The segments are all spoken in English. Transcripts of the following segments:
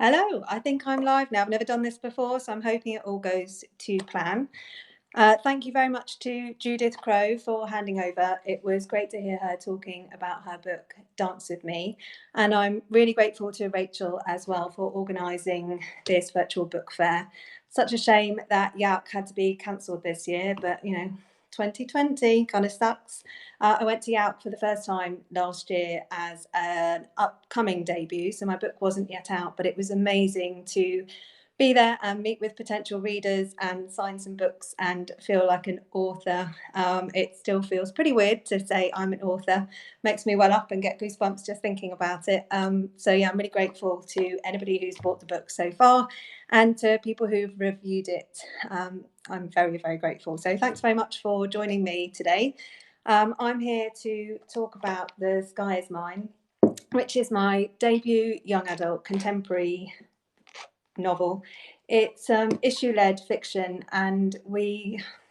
Hello, I think I'm live now. I've never done this before, so I'm hoping it all goes to plan. Thank you very much to Judith Crow for handing over. It was great to hear her talking about her book, Dance With Me. And I'm really grateful to Rachel as well for organising this virtual book fair. Such a shame that YAUC had to be cancelled this year, but 2020 kind of sucks. I went to YAUC for the first time last year as an upcoming debut, so my book wasn't yet out, but it was amazing to be there and meet with potential readers and sign some books and feel like an author. It still feels pretty weird to say I'm an author. Makes me well up and get goosebumps just thinking about it. So yeah, I'm really grateful to anybody who's bought the book so far and to people who've reviewed it. I'm very, very grateful. So thanks very much for joining me today. I'm here to talk about The Sky Is Mine, which is my debut young adult contemporary novel. It's issue-led fiction, and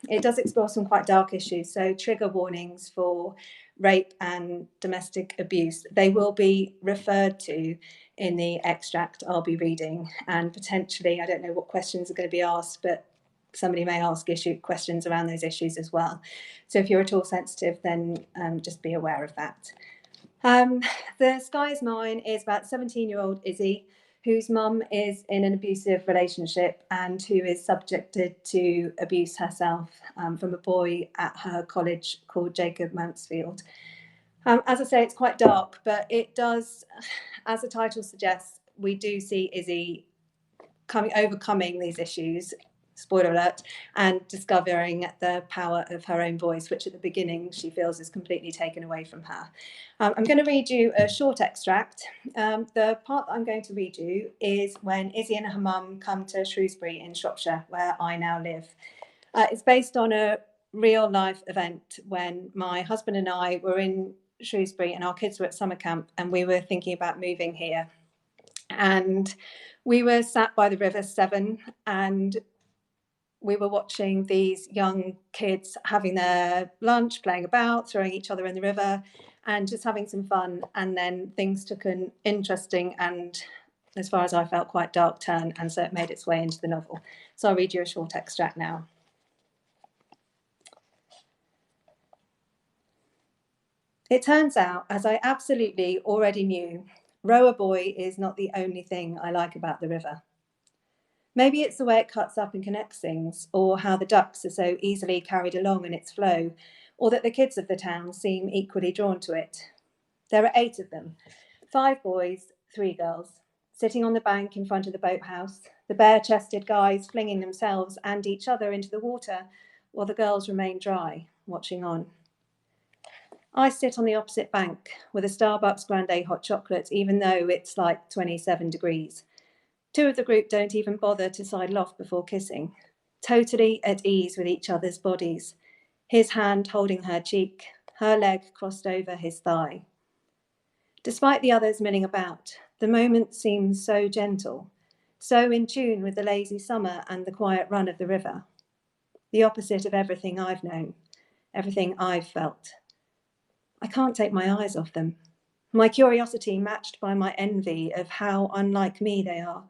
it does explore some quite dark issues, so trigger warnings for rape and domestic abuse. They will be referred to in the extract I'll be reading, and potentially, I don't know what questions are going to be asked, but somebody may ask issue questions around those issues as well. So if you're at all sensitive, then just be aware of that. The Sky Is Mine is about 17-year-old Izzy, whose mum is in an abusive relationship and who is subjected to abuse herself from a boy at her college called Jacob Mansfield. As I say, it's quite dark, but it does, as the title suggests, we do see Izzy overcoming these issues, spoiler alert, and discovering the power of her own voice, which at the beginning she feels is completely taken away from her. I'm going to read you a short extract. The part that I'm going to read you is when Izzy and her mum come to Shrewsbury in Shropshire, where I now live. It's based on a real life event when my husband and I were in Shrewsbury and our kids were at summer camp and we were thinking about moving here. And we were sat by the River Severn and we were watching these young kids having their lunch, playing about, throwing each other in the river, and just having some fun. And then things took an interesting and, as far as I felt, quite dark turn. And so it made its way into the novel. So I'll read you a short extract now. It turns out, as I absolutely already knew, Rower Boy is not the only thing I like about the river. Maybe it's the way it cuts up and connects things, or how the ducks are so easily carried along in its flow, or that the kids of the town seem equally drawn to it. There are 8 of them, 5 boys, 3 girls, sitting on the bank in front of the boathouse, the bare-chested guys flinging themselves and each other into the water, while the girls remain dry, watching on. I sit on the opposite bank with a Starbucks Grande hot chocolate, even though it's like 27 degrees. 2 of the group don't even bother to sidle off before kissing, totally at ease with each other's bodies, his hand holding her cheek, her leg crossed over his thigh. Despite the others milling about, the moment seems so gentle, so in tune with the lazy summer and the quiet run of the river. The opposite of everything I've known, everything I've felt. I can't take my eyes off them. My curiosity matched by my envy of how unlike me they are.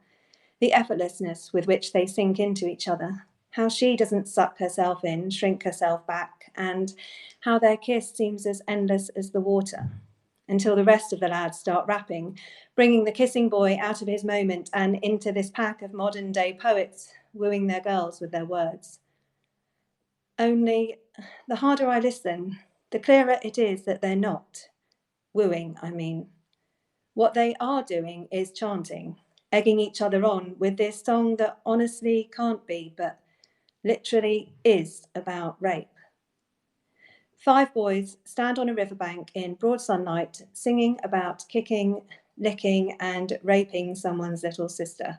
The effortlessness with which they sink into each other, how she doesn't suck herself in, shrink herself back, and how their kiss seems as endless as the water, until the rest of the lads start rapping, bringing the kissing boy out of his moment and into this pack of modern-day poets, wooing their girls with their words. Only, the harder I listen, the clearer it is that they're not. Wooing, I mean. What they are doing is chanting, egging each other on with this song that honestly can't be, but literally is about rape. 5 boys stand on a riverbank in broad sunlight, singing about kicking, licking, and raping someone's little sister.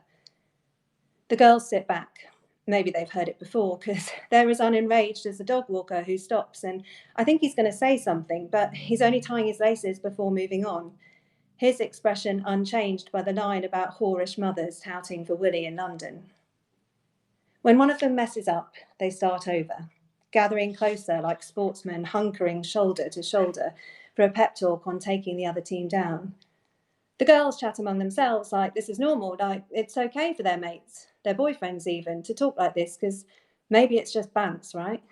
The girls sit back. Maybe they've heard it before, because they're as unenraged as the dog walker who stops, and I think he's going to say something, but he's only tying his laces before moving on. His expression unchanged by the line about whorish mothers touting for Willie in London. When one of them messes up, they start over, gathering closer like sportsmen hunkering shoulder to shoulder for a pep talk on taking the other team down. The girls chat among themselves like this is normal, like it's okay for their mates, their boyfriends even, to talk like this because maybe it's just bants, right?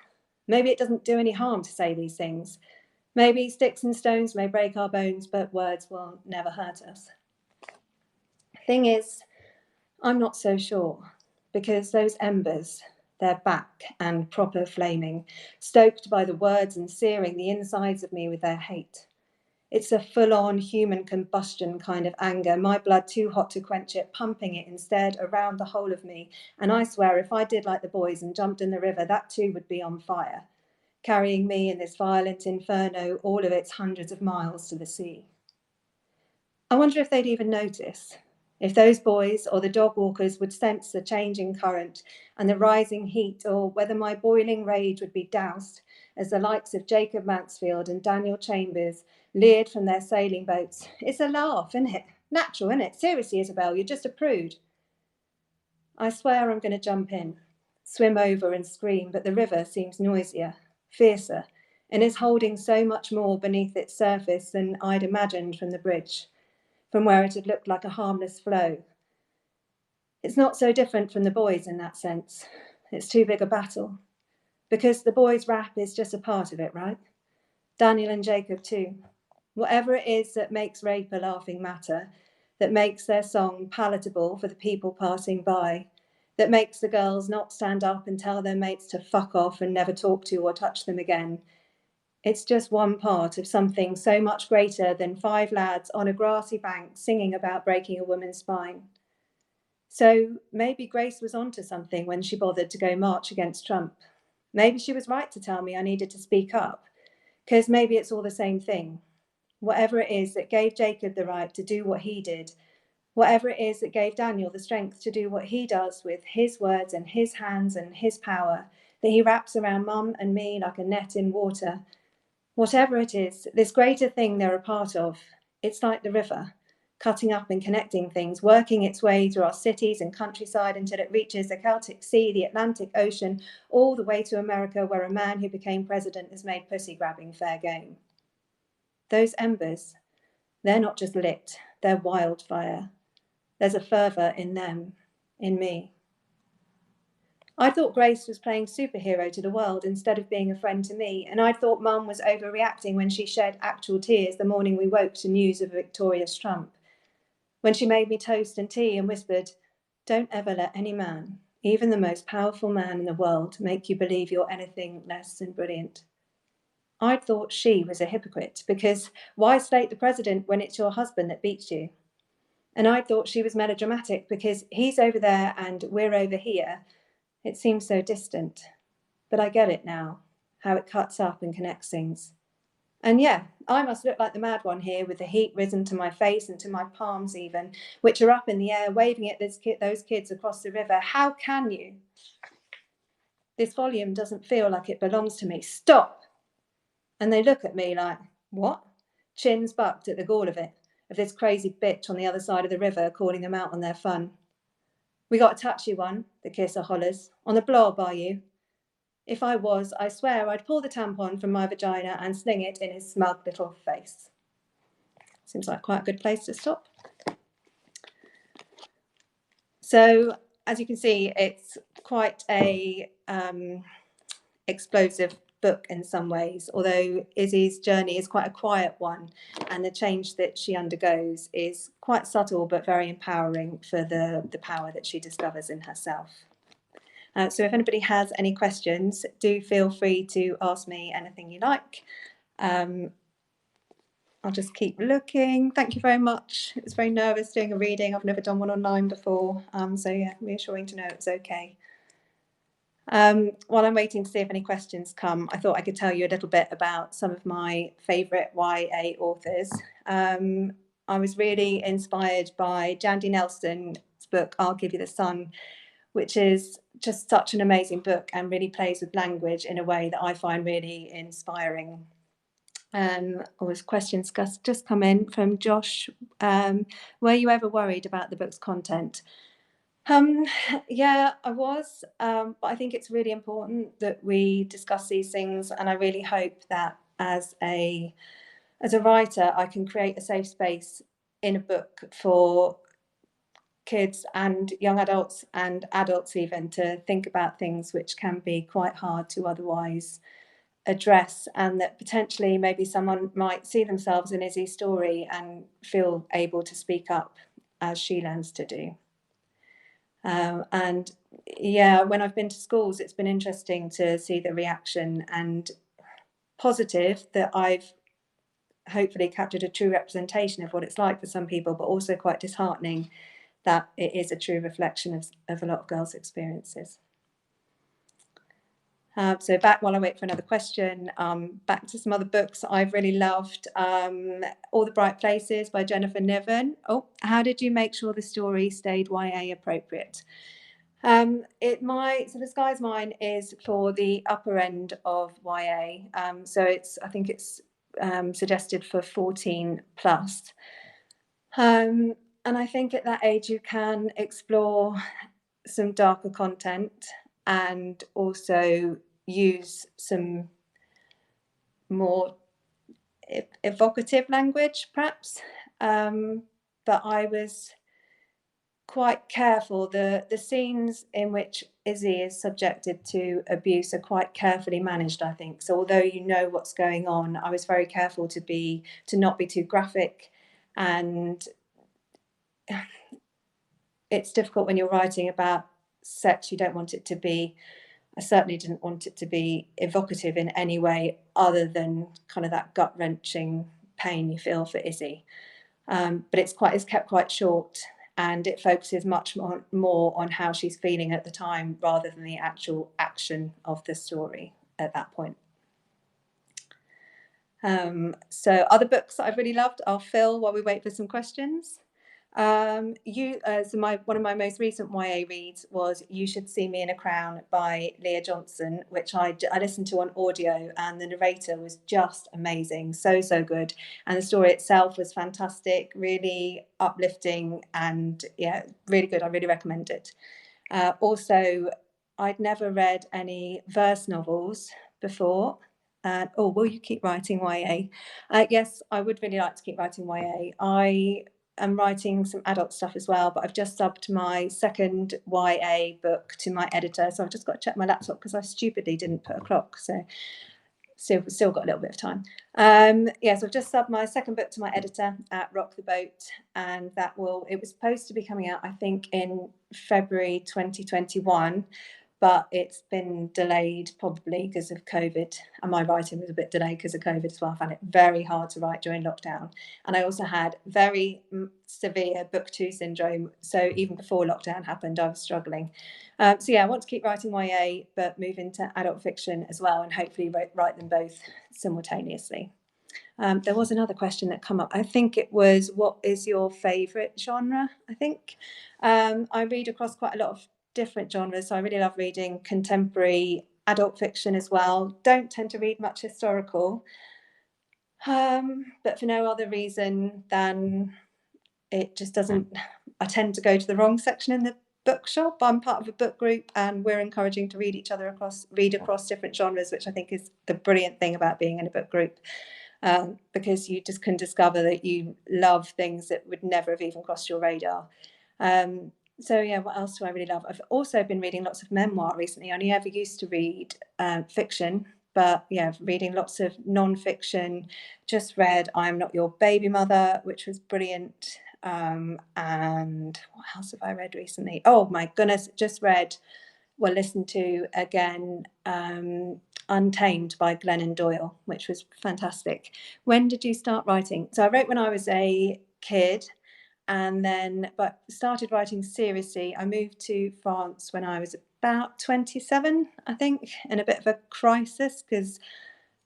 Maybe it doesn't do any harm to say these things. Maybe sticks and stones may break our bones, but words will never hurt us. Thing is, I'm not so sure, because those embers, they're back and proper flaming, stoked by the words and searing the insides of me with their hate. It's a full-on human combustion kind of anger, my blood too hot to quench it, pumping it instead around the whole of me. And I swear if I did like the boys and jumped in the river, that too would be on fire, carrying me in this violent inferno all of its hundreds of miles to the sea. I wonder if they'd even notice, if those boys or the dog walkers would sense the changing current and the rising heat, or whether my boiling rage would be doused as the likes of Jacob Mansfield and Daniel Chambers leered from their sailing boats. It's a laugh, isn't it? Natural, isn't it? Seriously, Isabel, you're just a prude. I swear I'm going to jump in, swim over and scream, but the river seems noisier, fiercer, and is holding so much more beneath its surface than I'd imagined from the bridge, from where it had looked like a harmless flow. It's not so different from the boys in that sense. It's too big a battle. Because the boys' rap is just a part of it, right? Daniel and Jacob too. Whatever it is that makes rape a laughing matter, that makes their song palatable for the people passing by, that makes the girls not stand up and tell their mates to fuck off and never talk to or touch them again. It's just one part of something so much greater than 5 lads on a grassy bank singing about breaking a woman's spine. So maybe Grace was onto something when she bothered to go march against Trump. Maybe she was right to tell me I needed to speak up, because maybe it's all the same thing. Whatever it is that gave Jacob the right to do what he did, whatever it is that gave Daniel the strength to do what he does with his words and his hands and his power, that he wraps around Mum and me like a net in water. Whatever it is, this greater thing they're a part of, it's like the river, cutting up and connecting things, working its way through our cities and countryside until it reaches the Celtic Sea, the Atlantic Ocean, all the way to America, where a man who became president has made pussy grabbing fair game. Those embers, they're not just lit, they're wildfire. There's a fervour in them, in me. I thought Grace was playing superhero to the world instead of being a friend to me, and I thought Mum was overreacting when she shed actual tears the morning we woke to news of a victorious Trump. When she made me toast and tea and whispered, "Don't ever let any man, even the most powerful man in the world, make you believe you're anything less than brilliant." I'd thought she was a hypocrite, because why slate the president when it's your husband that beats you? And I thought she was melodramatic because he's over there and we're over here. It seems so distant, but I get it now, how it cuts up and connects things. And yeah, I must look like the mad one here, with the heat risen to my face and to my palms even, which are up in the air, waving at those kids across the river. How can you? This volume doesn't feel like it belongs to me. Stop! And they look at me like, what? Chins bucked at the gall of it, of this crazy bitch on the other side of the river calling them out on their fun. "We got a touchy one," the kisser hollers. "On the blob, are you?" If I was, I swear I'd pull the tampon from my vagina and sling it in his smug little face. Seems like quite a good place to stop. So, as you can see, it's quite a explosive book in some ways, although Izzy's journey is quite a quiet one, and the change that she undergoes is quite subtle but very empowering for the power that she discovers in herself. So if anybody has any questions, do feel free to ask me anything you like. I'll just keep looking. Thank you very much. It was very nervous doing a reading. I've never done one online before. So yeah, reassuring to know it's okay. While I'm waiting to see if any questions come, I thought I could tell you a little bit about some of my favourite YA authors. I was really inspired by Jandy Nelson's book, I'll Give You the Sun, which is just such an amazing book and really plays with language in a way that I find really inspiring. Always questions just come in from Josh. Were you ever worried about the book's content? Yeah, I was, but I think it's really important that we discuss these things, and I really hope that as a writer, I can create a safe space in a book for kids and young adults and adults even to think about things which can be quite hard to otherwise address, and that potentially maybe someone might see themselves in Izzy's story and feel able to speak up as she learns to do. And yeah, when I've been to schools, it's been interesting to see the reaction, and positive that I've hopefully captured a true representation of what it's like for some people, but also quite disheartening that it is a true reflection of a lot of girls' experiences. So back while I wait for another question, back to some other books I've really loved. All the Bright Places by Jennifer Niven. Oh, how did you make sure the story stayed YA appropriate? So The Sky's Mine is for the upper end of YA. So I think it's suggested for 14 plus. And I think at that age you can explore some darker content and also use some more evocative language, perhaps. But I was quite careful. The scenes in which Izzy is subjected to abuse are quite carefully managed, I think. So although you know what's going on, I was very careful to not be too graphic. And it's difficult when you're writing about sex. You don't want it to be, I certainly didn't want it to be evocative in any way other than kind of that gut-wrenching pain you feel for Izzy. But it's kept quite short, and it focuses much more on how she's feeling at the time rather than the actual action of the story at that point. So other books that I've really loved, I'll fill while we wait for some questions. One of my most recent YA reads was You Should See Me in a Crown by Leah Johnson, which I listened to on audio, and the narrator was just amazing, so good, and the story itself was fantastic, really uplifting, and yeah, really good. I really recommend it. Also, I'd never read any verse novels before. Will you keep writing YA? Yes, I would really like to keep writing YA. I am writing some adult stuff as well, but I've just subbed my second YA book to my editor, so I've just got to check my laptop because I stupidly didn't put a clock, so still got a little bit of time. So I've just subbed my second book to my editor at Rock the Boat, and it was supposed to be coming out, I think, in February 2021, but it's been delayed probably because of COVID, and my writing was a bit delayed because of COVID as well. I found it very hard to write during lockdown, and I also had very severe book 2 syndrome, so even before lockdown happened I was struggling. I want to keep writing YA but move into adult fiction as well, and hopefully write them both simultaneously. There was another question that came up. I think it was, what is your favourite genre? I think I read across quite a lot of different genres, so I really love reading contemporary adult fiction as well. Don't tend to read much historical, but for no other reason than it just doesn't, I tend to go to the wrong section in the bookshop. I'm part of a book group and we're encouraging to read across different genres, which I think is the brilliant thing about being in a book group, because you just can discover that you love things that would never have even crossed your radar. What else do I really love? I've also been reading lots of memoir recently. I only ever used to read fiction, but yeah, reading lots of non-fiction. Just read I Am Not Your Baby Mother, which was brilliant. And what else have I read recently? Oh my goodness, listened to again Untamed by Glennon Doyle, which was fantastic. When did you start writing? So I wrote when I was a kid, but started writing seriously. I moved to France when I was about 27, I think, in a bit of a crisis because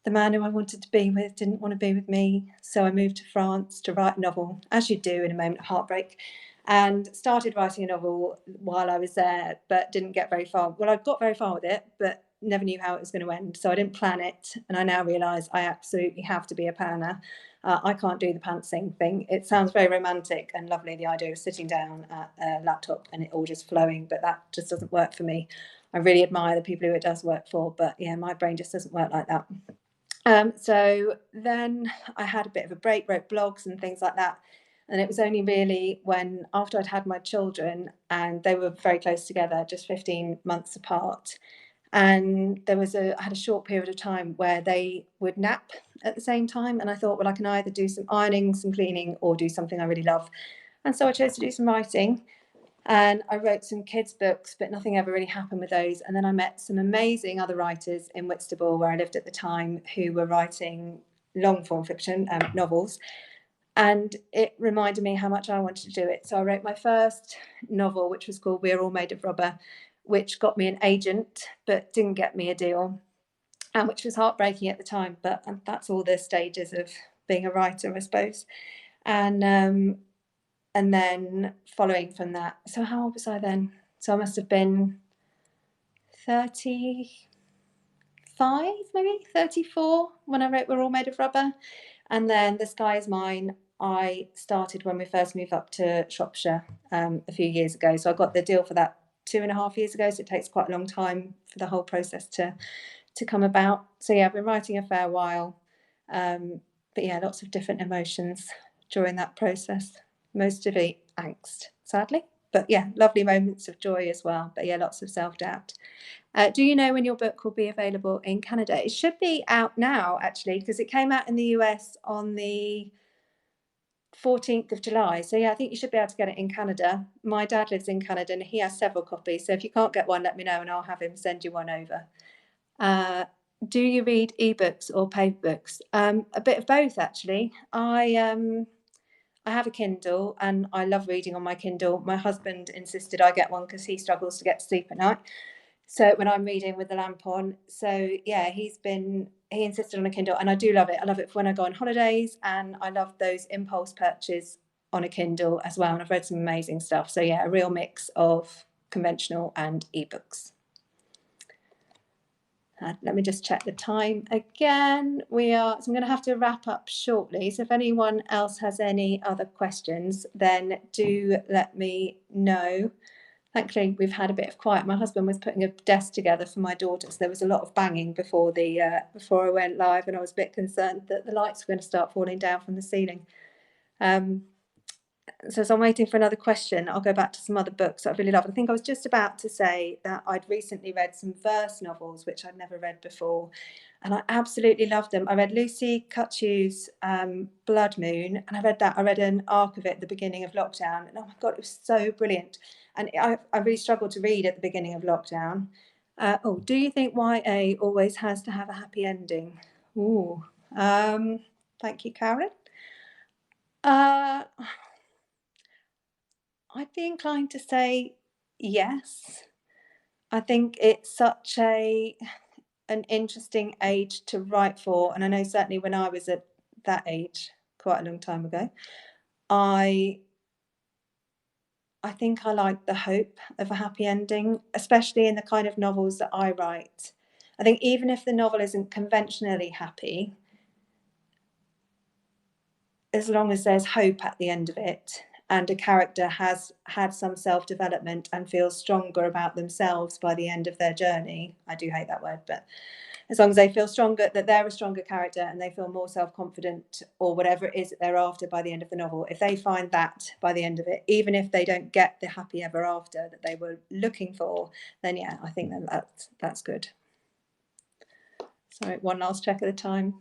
the man who I wanted to be with didn't want to be with me. So I moved to France to write a novel, as you do in a moment of heartbreak, and started writing a novel while I was there, but didn't get very far. Well, I got very far with it, but never knew how it was going to end. So I didn't plan it. And I now realise I absolutely have to be a planner. I can't do the pantsing thing. It sounds very romantic and lovely, the idea of sitting down at a laptop and it all just flowing, but that just doesn't work for me. I really admire the people who it does work for, but yeah, my brain just doesn't work like that. So then I had a bit of a break, wrote blogs and things like that. And it was only really when, after I'd had my children, and they were very close together, just 15 months apart, and I had a short period of time where they would nap at the same time, and I thought, well, I can either do some ironing, some cleaning, or do something I really love. And so I chose to do some writing, and I wrote some kids' books, but nothing ever really happened with those. And then I met some amazing other writers in Whitstable, where I lived at the time, who were writing long form fiction, novels. And it reminded me how much I wanted to do it. So I wrote my first novel, which was called We're All Made of Rubber, which got me an agent, but didn't get me a deal, and which was heartbreaking at the time. But that's all the stages of being a writer, I suppose. And then following from that, so how old was I then? So I must have been 35, maybe 34, when I wrote We're All Made of Rubber. And then The Sky Is Mine, I started when we first moved up to Shropshire a few years ago. So I got the deal for that 2.5 years ago. So it takes quite a long time for the whole process to come about. So yeah, I've been writing a fair while. But yeah, lots of different emotions during that process. Most of it angst, sadly. But yeah, lovely moments of joy as well. But yeah, lots of self-doubt. Do you know when your book will be available in Canada? It should be out now, actually, because it came out in the US on the 14th of July. So yeah, I think you should be able to get it in Canada. My dad lives in Canada and he has several copies. So if you can't get one, let me know and I'll have him send you one over. Do you read ebooks or paper books? A bit of both, actually. I have a Kindle and I love reading on my Kindle. My husband insisted I get one because he struggles to get to sleep at night. So when I'm reading with the lamp on, so yeah, he insisted on a Kindle, and I do love it. I love it for when I go on holidays, and I love those impulse purchases on a Kindle as well. And I've read some amazing stuff. So yeah, a real mix of conventional and ebooks. Let me just check the time again. So I'm going to have to wrap up shortly. So if anyone else has any other questions, then do let me know. Thankfully, we've had a bit of quiet. My husband was putting a desk together for my daughter, so there was a lot of banging before I went live, and I was a bit concerned that the lights were going to start falling down from the ceiling. So as I'm waiting for another question, I'll go back to some other books that I really love. I think I was just about to say that I'd recently read some verse novels, which I'd never read before, and I absolutely loved them. I read Lucy Kutchu's Blood Moon, and I read an arc of it at the beginning of lockdown, and oh my God, it was so brilliant. And I really struggled to read at the beginning of lockdown. Do you think YA always has to have a happy ending? Ooh, thank you, Karen. I'd be inclined to say yes. I think it's such an interesting age to write for, and I know certainly when I was at that age, quite a long time ago, I think I like the hope of a happy ending, especially in the kind of novels that I write. I think even if the novel isn't conventionally happy, as long as there's hope at the end of it, and a character has had some self-development and feels stronger about themselves by the end of their journey. I do hate that word, but as long as they feel stronger, that they're a stronger character and they feel more self-confident or whatever it is that they're after by the end of the novel, if they find that by the end of it, even if they don't get the happy ever after that they were looking for, then yeah, I think then that's good. Sorry, one last check of the time.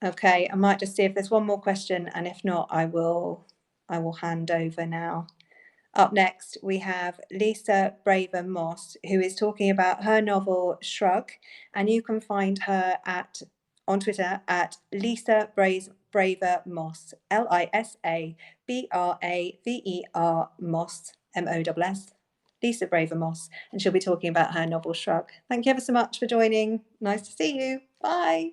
Okay, I might just see if there's one more question, and if not, I will hand over now. Up next, we have Lisa Braver Moss, who is talking about her novel Shrug, and you can find her on Twitter at Lisa Braver Moss, LisaBraver Moss, MOSS, Lisa Braver Moss, and she'll be talking about her novel Shrug. Thank you ever so much for joining. Nice to see you. Bye.